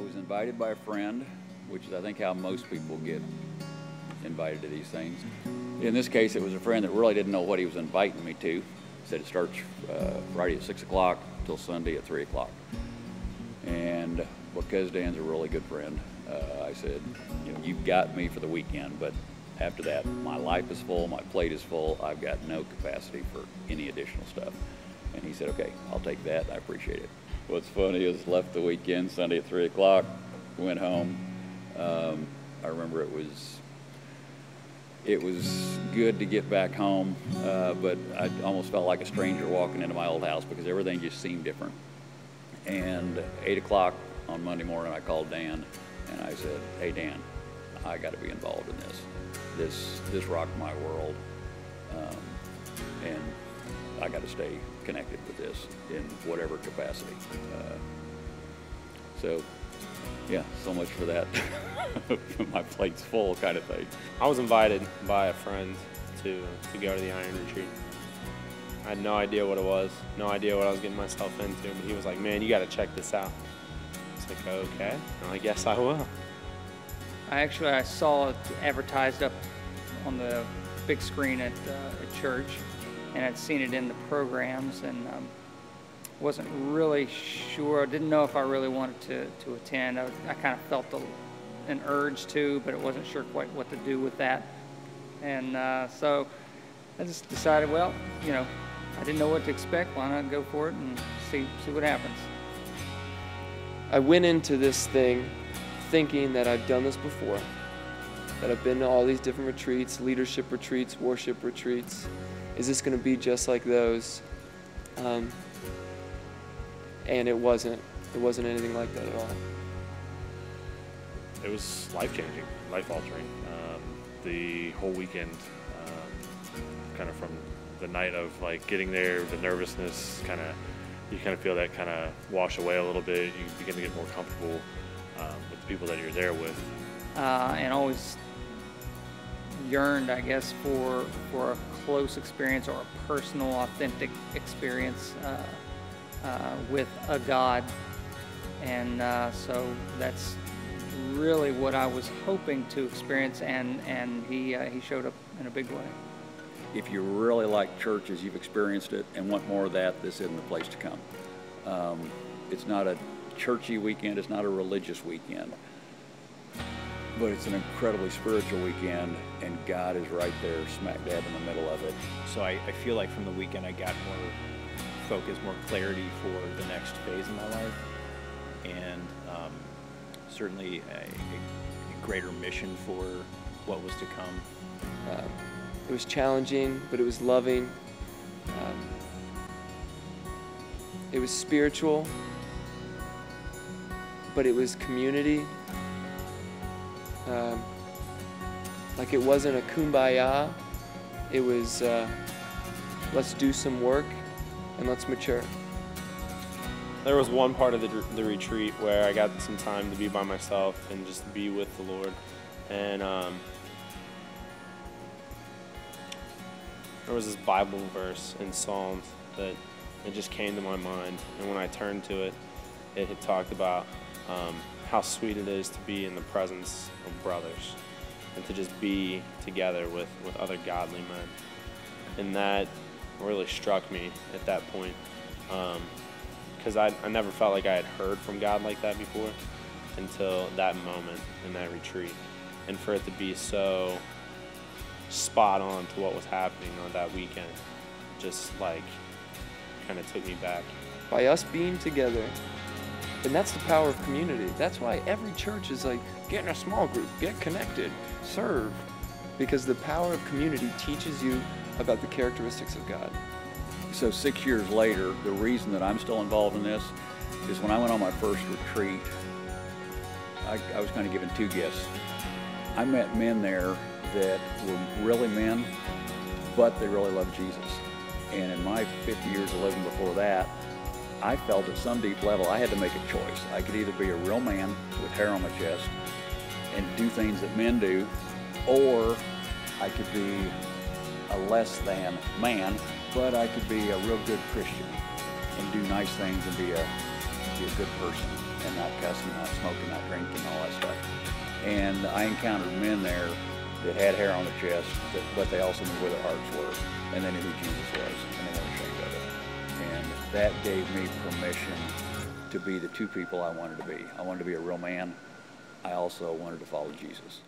was invited by a friend, which is I think how most people get invited to these things. In this case, it was a friend that really didn't know what he was inviting me to. He said it starts Friday at 6 o'clock till Sunday at 3 o'clock. And because Dan's a really good friend, I said, you know, you've got me for the weekend, but after that, my life is full, my plate is full, I've got no capacity for any additional stuff. And he said, okay, I'll take that, I appreciate it. What's funny is left the weekend, Sunday at 3 o'clock, went home. I remember it was good to get back home, but I almost felt like a stranger walking into my old house because everything just seemed different. And 8 o'clock on Monday morning, I called Dan and I said, hey Dan, I got to be involved in this. This rocked my world, and I got to stay connected with this in whatever capacity. So yeah, so much for that. My plate's full kind of thing. I was invited by a friend to go to the Iron Retreat. I had no idea what it was, no idea what I was getting myself into, but he was like, man, you got to check this out. It's like, okay, well, I guess I will. I saw it advertised up on the big screen at church, and I'd seen it in the programs, and wasn't really sure. I didn't know if I really wanted to attend. I kind of felt an urge to, but I wasn't sure quite what to do with that. And so I just decided, well, you know, I didn't know what to expect. Why not go for it and see what happens? I went into this thing thinking that I've done this before, that I've been to all these different retreats, leadership retreats, worship retreats. Is this going to be just like those? And it wasn't. It wasn't anything like that at all. It was life-changing, life-altering. The whole weekend, kind of from the night of like getting there, the nervousness, you kind of feel that kind of wash away a little bit. You begin to get more comfortable with the people that you're there with. And always yearned, I guess, for a close experience or a personal, authentic experience with a God. And so that's really what I was hoping to experience, and he showed up in a big way. If you really like church as you've experienced it and want more of that, this isn't the place to come. It's not a churchy weekend, it's not a religious weekend, but it's an incredibly spiritual weekend, and God is right there smack dab in the middle of it. So I feel like from the weekend I got more focus, more clarity for the next phase in my life, and certainly a greater mission for what was to come. It was challenging, but it was loving. It was spiritual, but it was community. Like it wasn't a kumbaya. It was let's do some work and let's mature. There was one part of the retreat where I got some time to be by myself and just be with the Lord. And there was this Bible verse in Psalms that it just came to my mind. And when I turned to it, it had talked about how sweet it is to be in the presence of brothers and to just be together with other godly men. And that really struck me at that point. Because I never felt like I had heard from God like that before until that moment in that retreat. And for it to be so spot on to what was happening on that weekend, just like kind of took me back. By us being together, and that's the power of community. That's why every church is like, get in a small group, get connected, serve. Because the power of community teaches you about the characteristics of God. So 6 years later, the reason that I'm still involved in this is when I went on my first retreat, I was kind of given two gifts. I met men there that were really men, but they really loved Jesus. And in my 50 years of living before that, I felt at some deep level I had to make a choice. I could either be a real man with hair on my chest and do things that men do, or I could be a less than man, but I could be a real good Christian and do nice things and be a good person. and not cussing, not smoking, not drinking, all that stuff. And I encountered men there that had hair on their chest, but they also knew where their hearts were, and they knew who Jesus was, and they weren't ashamed of it. And that gave me permission to be the two people I wanted to be. I wanted to be a real man. I also wanted to follow Jesus.